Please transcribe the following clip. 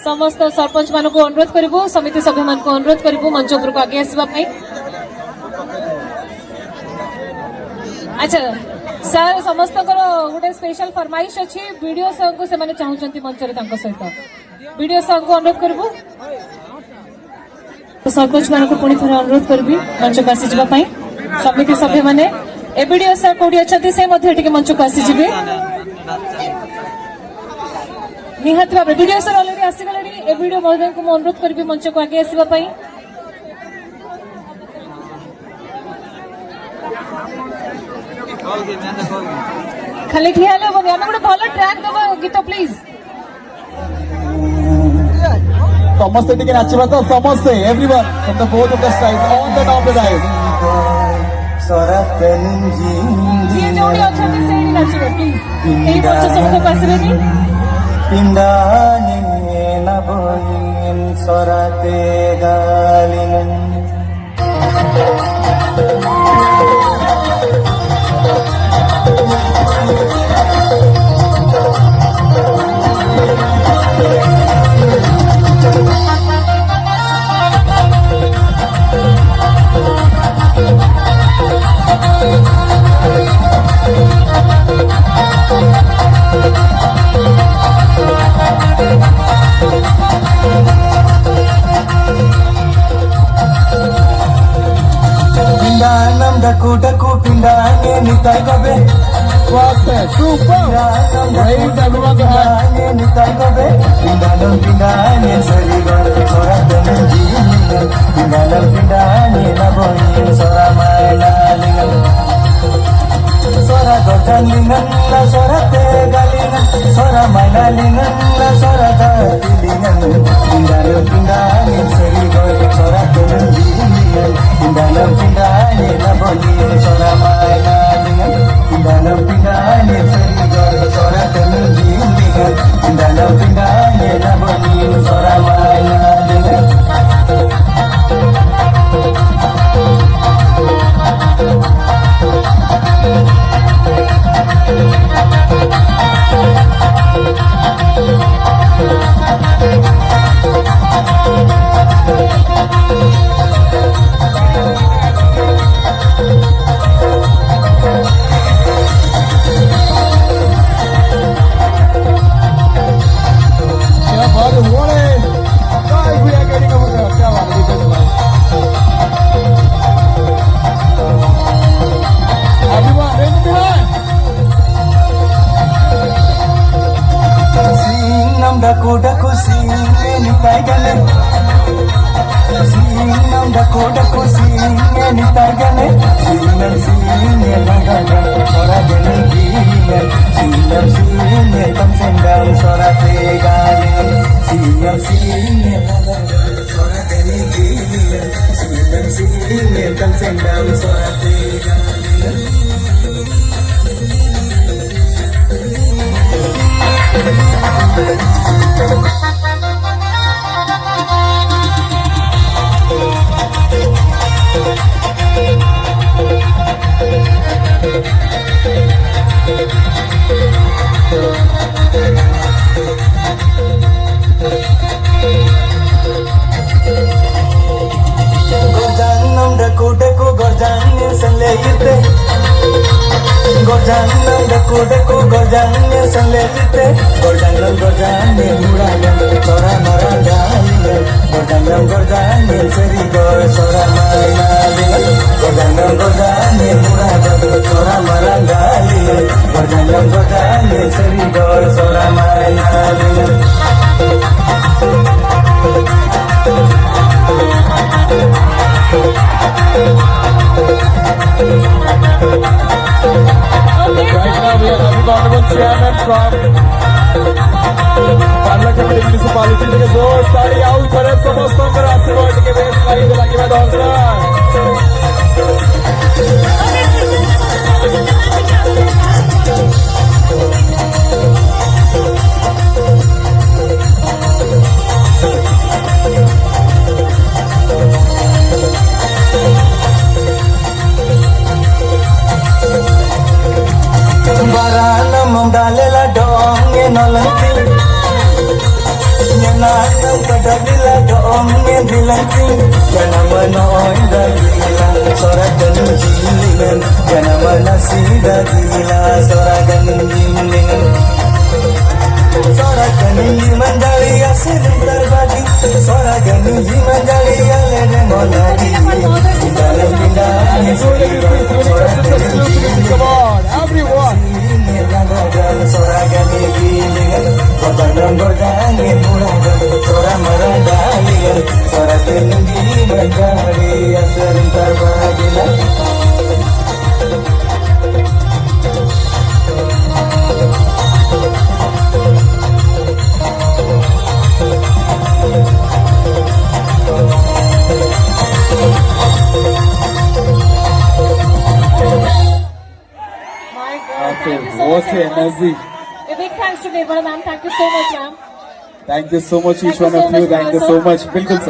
समस्त सरपंच मान को अनुरोध करूँ समिति सभ्य मान को अनुरोध करूँ मंच उपरक आगे आसवाई। अच्छा सर समस्त गोटे स्पेशल फरमाइश अच्छी वीडियो सॉन्ग को से चाहते मंच सहित वीडियो सॉन्ग को अनुरोध करूँ तो सरपंच मान को पुणी थे अनुरोध करी मंच को आसीजापी समिति सभ्य मैंने ए वीडियो सर कौटी अच्छा से मंच को आसीजे निहाती भाव वीडियो सर अलरेडी आसीगले ए वीडियो महोदय को अनुरोध करी मंच को आगे आसवाई। खाली ठिया हेले आम गोटे भल ट्रैक दबा गीत प्लीज समस्ते टिके नाचिबा तो समस्ते everyone from the both of the sides on the top of the dais जी जोड़ी अछंती सेडी नाचिबे प्लीज एई मंच समस्त पासबेनी पिंडानी नबोइन सोराते गालिन डकू डकू पिंडाने निताई कबे सुपर राइट एवरीवन पिंडाने निताई कबे पिंडाने सरी गो सोरा तने जीवन पिंडाने नबोई सोरा मायना लिंगन सोरा गोटन लिंगन ला सोरा ते गालिंगन सोरा मायना लिंगन ला सोरा गाती लिंगन पिंडाने सरी गो सोरा तने जीवन पिंडाने नबोई सोरा मायना लिंगन पिंडाने सरी गो सोरा तने जीवन पिंडाने नबोई सोरा मायना लिंगन डकू डकू सीने निताई गले सीनम डकू डकू सीने निताई गले सीनम सीने लगन सोरा गले गीन सीनम सीने तम सेंडल सोरा ते गाने सीनम सीने लगन सोरा गले गीन सीनम सीने तम सेंडल सोरा ते गाने Gorjanam daku daku gorjanne sanleite Gorjanam daku daku gorjanne sanleite Gorjanam gorjanne muragan sora maragalinga Gorjanam gorjanne seri gor sora maragalinga Gorjanam gorjanne muragan sora maragalinga Gorjanam gorjanne seri gor sora maragalinga Right now we are having honorable chairman from Parlachapati municipality के जोर ताली out करे समस्तों को आशीर्वाद के base लाई तो लगी बात Baranam dalela dong nolenti Nanang kadabila doongnya dilanting Jangan noida gila Sorakan jilingan Jangan nasida gila Sorakan jilingan Sorakan mandali asin terbagi Sorakan mandali alene monadi Dalam pindahnya Sorakan Come on, everyone. Sorakan jilingan Godang godangin mulagan Sora meradalian Sorakan mandali asin terbagi My God, thank you so What much, a everyone. energy. A big thanks to Nirmala ma'am. Thank you so much, ma'am. Thank you so much, each Thank you one so of you. much, Thank you sir. so much. Bilkul sir.